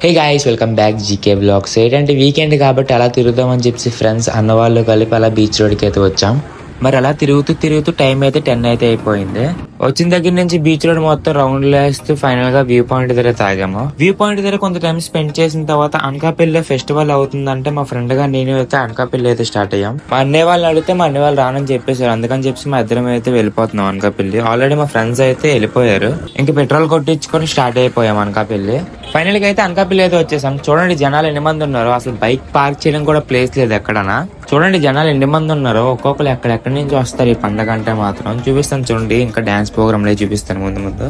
హే guys, welcome back GK blogs. ఏంటంటే weekend కాబట్టి అలా తిరుగుదామని చెప్పి ఫ్రెండ్స్ అన్న వాళ్ళు కలిపి అలా బీచ్ రోడ్కి అయితే వచ్చాం. మరి అలా తిరుగుతూ టైం అయితే 10 అయితే అయిపోయింది. వచ్చిన దగ్గర నుంచి బీచ్ రోడ్ మొత్తం రౌండ్ వేస్తూ ఫైనల్ గా వ్యూ పాయింట్ దగ్గర తాగాము. వ్యూ పాయింట్ దగ్గర కొంత టైం స్పెండ్ చేసిన తర్వాత అనకాపల్లి ఫెస్టివల్ అవుతుందంటే మా ఫ్రెండ్ గా నేను అయితే అనకాపల్లి అయితే స్టార్ట్ అయ్యాం. మా అన్నయ్య వాళ్ళని అడిగితే మా అన్నయ్య వాళ్ళు రానని చెప్పేశారు. అందుకని చెప్పి మా ఇద్దరం అయితే వెళ్ళిపోతున్నాం అనకాపల్లి. ఆల్రెడీ మా ఫ్రెండ్స్ అయితే వెళ్ళిపోయారు. ఇంకా పెట్రోల్ కొట్టించుకొని స్టార్ట్ అయిపోయాం అనకాపల్లి. ఫైనల్ గా అయితే అనకాపల్లి అయితే వచ్చేసాం. చూడండి జనాలు ఎన్ని మంది ఉన్నారు. అసలు బైక్ పార్క్ చేయడం కూడా ప్లేస్ లేదు ఎక్కడనా. చూడండి జనాలు ఎన్ని మంది ఉన్నారు. ఒక్కొక్కరు ఎక్కడెక్కడి నుంచి వస్తారు ఈ పండగ అంటే మాత్రం. చూపిస్తాను చూడండి, ఇంకా డాన్స్ ప్రోగ్రామ్ లో చూపిస్తాను ముందు.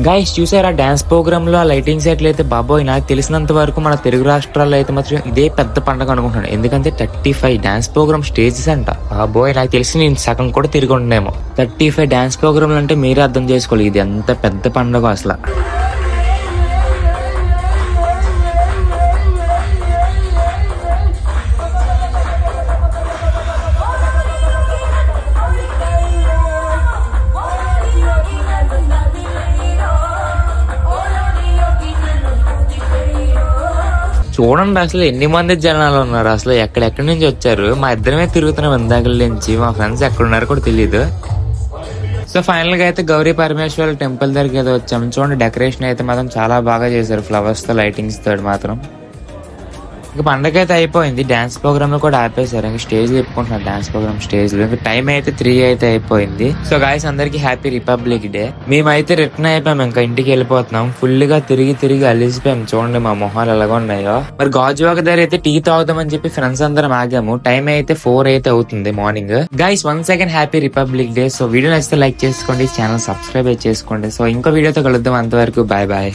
గైస్ చూసారా డాన్స్ ప్రోగ్రామ్ లో లైటింగ్ సెట్లు అయితే బాబోయ్, నాకు తెలిసినంత వరకు మన తెలుగు రాష్ట్రాల్లో అయితే మాత్రం ఇదే పెద్ద పండుగ అనుకుంటున్నాను. ఎందుకంటే 35 డాన్స్ ప్రోగ్రామ్ స్టేజెస్ అంట. బాబోయ్, నాకు తెలిసి నేను సగం కూడా తిరిగి ఉండేమో. 35 డాన్స్ ప్రోగ్రాంలు అంటే మీరే అర్థం చేసుకోవాలి ఇది ఎంత పెద్ద పండుగ అసలు. చూడండి అసలు ఎన్ని మంది జనాలు ఉన్నారు. అసలు ఎక్కడెక్కడి నుంచి వచ్చారు. మా ఇద్దరమే తిరుగుతున్నాం ఇందాకల నుంచి. మా ఫ్రెండ్స్ ఎక్కడున్నారో కూడా తెలియదు. సో ఫైనల్ గా అయితే గౌరీ పరమేశ్వర్ టెంపుల్ దగ్గరికి అయితే వచ్చాము. చూడండి డెకరేషన్ అయితే మాత్రం చాలా బాగా చేశారు. ఫ్లవర్స్ తో లైటింగ్స్ తో మాత్రం. ఇంకా పండగ అయితే అయిపోయింది. డాన్స్ ప్రోగ్రామ్ లో కూడా ఆపేశారు. ఇంకా స్టేజ్ చెప్పుకుంటున్నారు డాన్స్ ప్రోగ్రామ్ స్టేజ్ లో. ఇంకా టైం అయితే 3 అయితే అయిపోయింది. సో గాయస్ అందరికి హ్యాపీ రిపబ్లిక్ డే. మేమైతే రిటర్న్ అయిపోయాం. ఇంకా ఇంటికి వెళ్ళిపోతున్నాం. ఫుల్ గా తిరిగి అలిసిపోయాం. చూడండి మా మొహాలు ఎలాగ ఉన్నాయో. మరి గాజువాక దగ్గర అయితే టీ తాగుదామని చెప్పి ఫ్రెండ్స్ అందరం ఆగాము. టైం అయితే 4 అయితే అవుతుంది morning. Guys once again happy republic day. So video నచ్చితే లైక్ చేసుకోండి, ఛానల్ సబ్స్క్రైబ్ చేసుకోండి. సో ఇంకో వీడియోతో కలుద్దాం. అంతవరకు బాయ్ బాయ్.